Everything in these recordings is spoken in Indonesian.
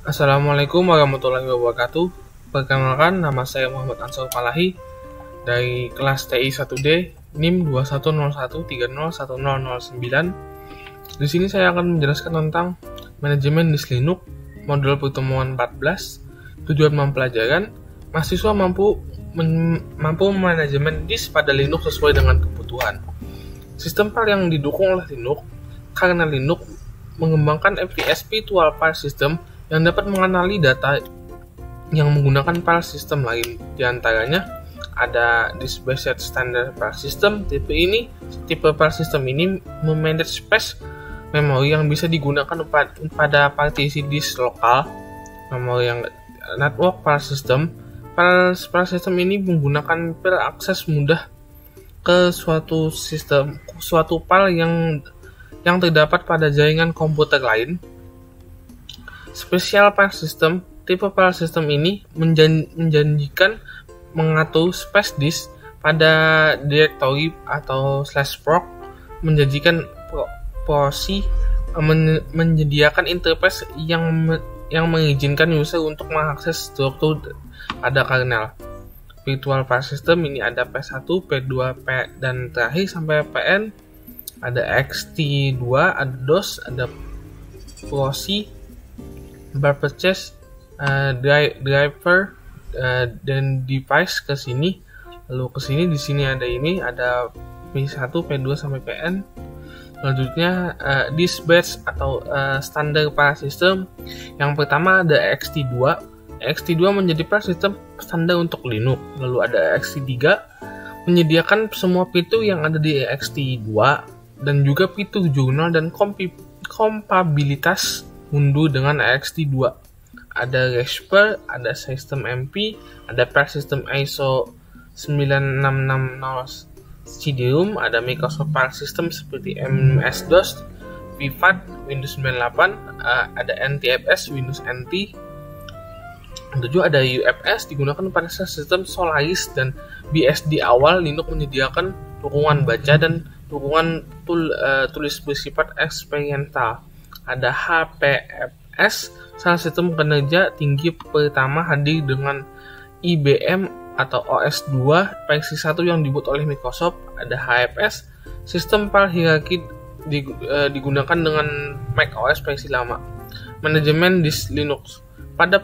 Assalamualaikum warahmatullahi wabarakatuh. Perkenalkan, nama saya Muhammad Ansor Palahi dari kelas TI 1D NIM 2101301009. Di sini saya akan menjelaskan tentang manajemen disk Linux, modul pertemuan 14, tujuan pembelajaran. Mahasiswa mampu manajemen disk pada Linux sesuai dengan kebutuhan. Sistem file yang didukung oleh Linux karena Linux mengembangkan FPS Virtual File System yang dapat mengenali data yang menggunakan file system lain. Di antaranya ada Disk-Based Standard File System. Tipe file system ini memanage space memori yang bisa digunakan pada partisi disk lokal, memori yang network file system. File system ini menggunakan file akses mudah ke suatu file yang terdapat pada jaringan komputer lain. Special File System. Tipe file system ini menjanjikan mengatur space disk pada directory atau /proc, menyediakan interface yang mengizinkan user untuk mengakses struktur pada kernel. Virtual File System ini ada P1, P2, P dan terakhir sampai Pn. Ada ext2, ada DOS, ada proxy, purchase, driver, dan device ke sini. Lalu ke sini, di sini ada P1, P2 sampai Pn. Selanjutnya disk-based atau standar file system. Yang pertama ada ext2. ext2 menjadi file system standar untuk Linux. Lalu ada ext3, menyediakan semua fitur yang ada di ext2 dan juga fitur jurnal dan kompatibilitas unduh dengan ext2. Ada Rasper, ada sistem MP, ada file system ISO 9660 CD-ROM, ada Microsoft File System seperti MS-DOS, VFAT, Windows 98, ada NTFS, Windows NT. Juga ada UFS digunakan pada sistem Solaris dan BSD awal. Linux menyediakan dukungan baca dan dukungan tulis bersifat eksperimental. Ada HPFS, salah sistem kinerja tinggi pertama hadir dengan IBM atau OS 2 versi 1 yang dibuat oleh Microsoft. Ada HFS, sistem file hierarki digunakan dengan Mac OS versi lama. Manajemen disk Linux. Pada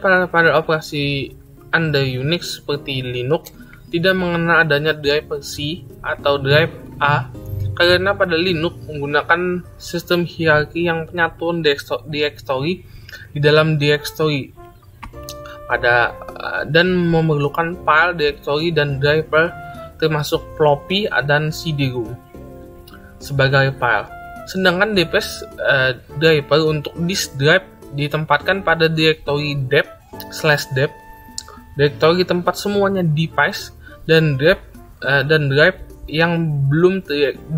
operasi Anda Unix seperti Linux tidak mengenal adanya driver C atau drive A, karena pada Linux menggunakan sistem hierarki yang penyatuan directory di dalam directory dan memerlukan file, directory, dan driver termasuk floppy dan CD-ROM sebagai file. Sedangkan driver untuk disk drive ditempatkan pada directory dep/dep, directory tempat semuanya device dan drive yang belum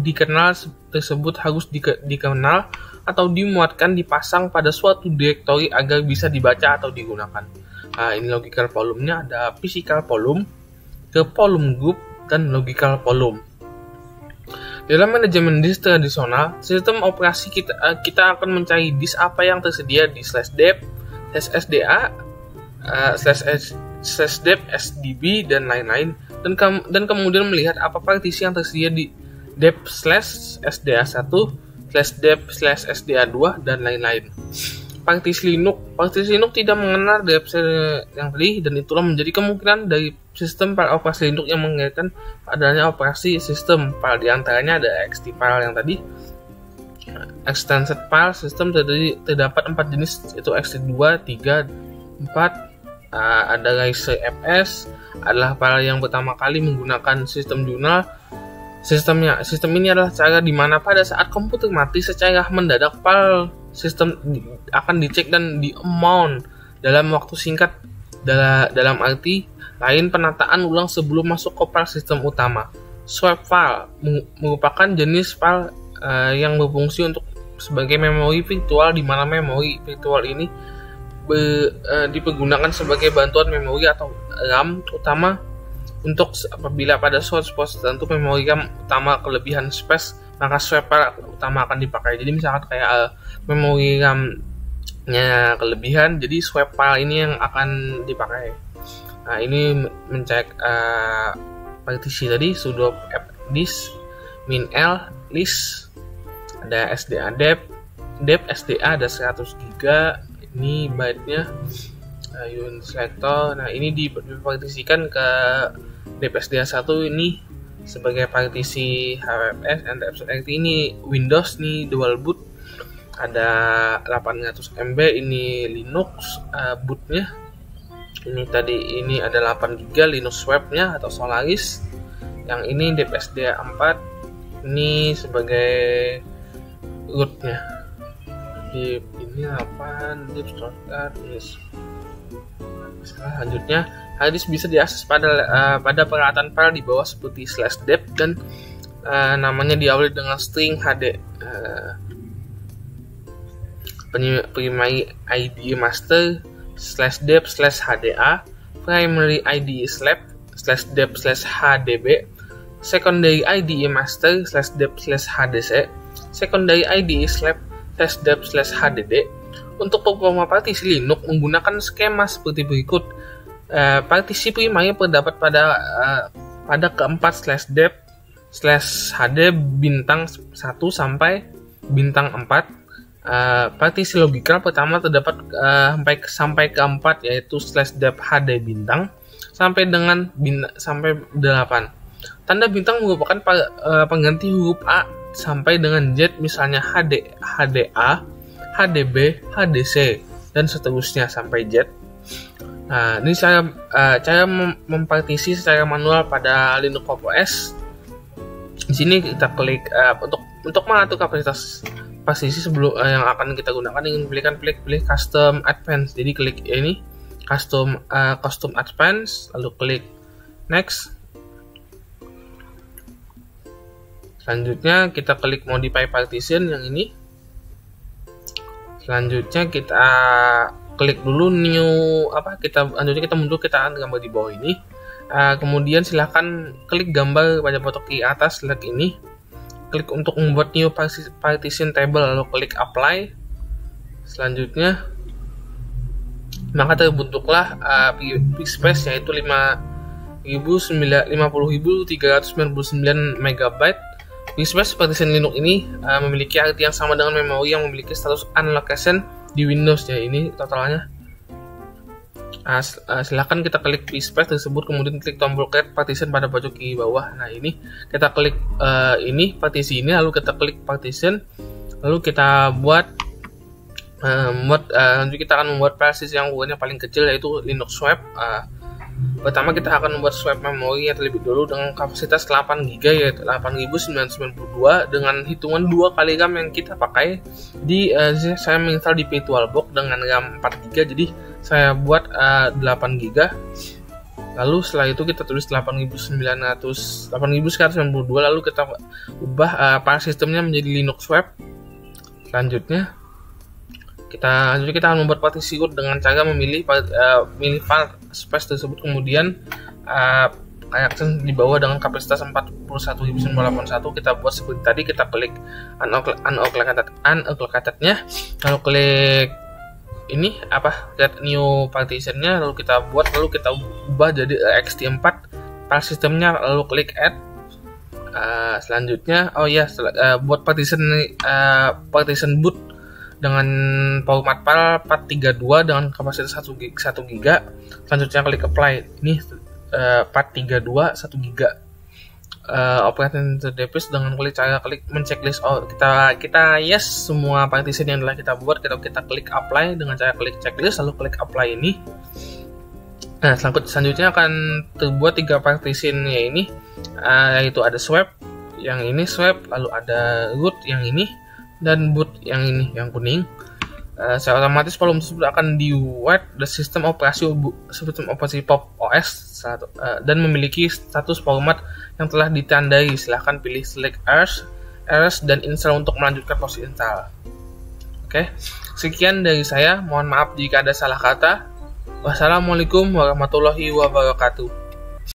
dikenal tersebut harus dikenal atau dimuatkan dipasang pada suatu directory agar bisa dibaca atau digunakan. Ini logical volume-nya, ada physical volume, ke volume group, dan logical volume. Dalam manajemen disk tradisional, sistem operasi kita akan mencari disk apa yang tersedia di /dep, /sda, /dep, sdb, dan lain-lain, dan kemudian melihat apa partisi yang tersedia di dep/sda1, /dep/sda2, dan lain-lain. Partisi Linux tidak mengenal dep yang tadi, dan itulah menjadi kemungkinan dari sistem file operasi Linux yang mengingatkan adanya operasi sistem file. Di antaranya ada ext file yang tadi. Extended file system terdapat 4 jenis, yaitu ext2, 3, 4. Ada Razer FS, adalah file yang pertama kali menggunakan sistem jurnal. Sistem ini adalah cara di mana pada saat komputer mati secara mendadak file sistem akan dicek dan di-mount dalam waktu singkat. Dalam arti lain, penataan ulang sebelum masuk ke file sistem utama. Swap file merupakan jenis file yang berfungsi sebagai memori virtual, di mana memori virtual ini dipergunakan sebagai bantuan memori atau RAM utama untuk apabila pada suatu pos tertentu memori RAM utama kelebihan space, maka swap file utama akan dipakai. Jadi misalkan kayak memori RAM kelebihan, jadi swap file ini yang akan dipakai. Nah, ini mencek partisi tadi sudo disk min-l list, ada SDA dep SDA ada 100 GB, ini byte-nya unit selector. Nah, ini dipartisikan ke dep SDA 1 ini sebagai partisi HFS and FSRT. Ini Windows nih dual boot, ada 800 MB, ini Linux bootnya. Ini ada 8 GB Linux Web-nya atau Solaris. Yang ini dep SDA 4 ini sebagai root-nya. Ini apa? Dep shortcut. Selanjutnya, hard disk bisa diakses pada peralatan file di bawah seperti /dep dan namanya diawali dengan string HD. Primary IDE master /dep /HDA, primary IDE /dep /HDB, secondary IDE master /dep /HDC, secondary IDE /dep /HDD. Untuk performa partisi Linux menggunakan skema seperti berikut. Partisi primary terdapat pada keempat /dep /hd bintang 1 sampai bintang 4. Partisi logikal pertama terdapat sampai ke 4, yaitu /dep hd bintang sampai dengan sampai 8. Tanda bintang merupakan pengganti huruf A sampai dengan Z, misalnya HD, HDA, HDB, HDC, dan seterusnya sampai Z. Nah, ini cara mempartisi secara manual pada Linux Pop OS. Di sini kita klik untuk mengatur kapasitas partisi sebelum yang akan kita gunakan, ingin pilih custom advanced. Jadi klik ini custom advanced, lalu klik next. Selanjutnya kita klik modify partition yang ini. Selanjutnya kita klik dulu new kita mundur, kita akan gambar di bawah ini. Kemudian silahkan klik gambar pada foto kiri atas, select ini. Klik untuk membuat new partition table, lalu klik apply. Selanjutnya maka terbentuklah peak space, yaitu 50.399 MB. Peak space partition Linux ini memiliki arti yang sama dengan memori yang memiliki status unallocation di Windows, ya. Ini totalnya. Silahkan kita klik peak space tersebut, kemudian klik tombol create partition pada pojok kiri bawah. Nah, ini kita klik ini partisi ini, lalu kita klik partition, lalu kita buat nanti kita akan membuat partisi yang ukurannya paling kecil, yaitu Linux Swap. Pertama kita akan membuat swap memori terlebih dulu dengan kapasitas 8 GB, yaitu 8992 dengan hitungan 2 kali RAM yang kita pakai. Saya menginstal di VirtualBox dengan RAM 4 GB, jadi saya buat 8 GB. Lalu setelah itu kita tulis 8992, lalu kita ubah file sistemnya menjadi Linux Web. Selanjutnya kita akan membuat partisi root dengan cara memilih file space tersebut, kemudian action di bawah dengan kapasitas 41.981 kita buat seperti tadi. Kita klik unallocated-nya, lalu klik ini create new partitionnya, lalu kita ubah jadi ext4 file sistemnya, lalu klik add. Selanjutnya buat partition boot dengan format file 432 dengan kapasitas 1 GB. Selanjutnya klik apply. Ini 432 1 GB. Operating device dengan cara klik men-checklist. Kita yes semua partition yang telah kita buat. Kita klik apply dengan cara klik checklist, lalu klik apply ini. Nah, selanjutnya akan terbuat 3 partition ini, yaitu ada swap yang ini, swap, lalu ada root yang ini, dan boot yang ini, yang kuning. Secara otomatis volume tersebut akan di-write the system operasi Pop OS dan memiliki status format yang telah ditandai. Silahkan pilih select errors dan install untuk melanjutkan proses install. Oke, sekian dari saya. Mohon maaf jika ada salah kata. Wassalamualaikum warahmatullahi wabarakatuh.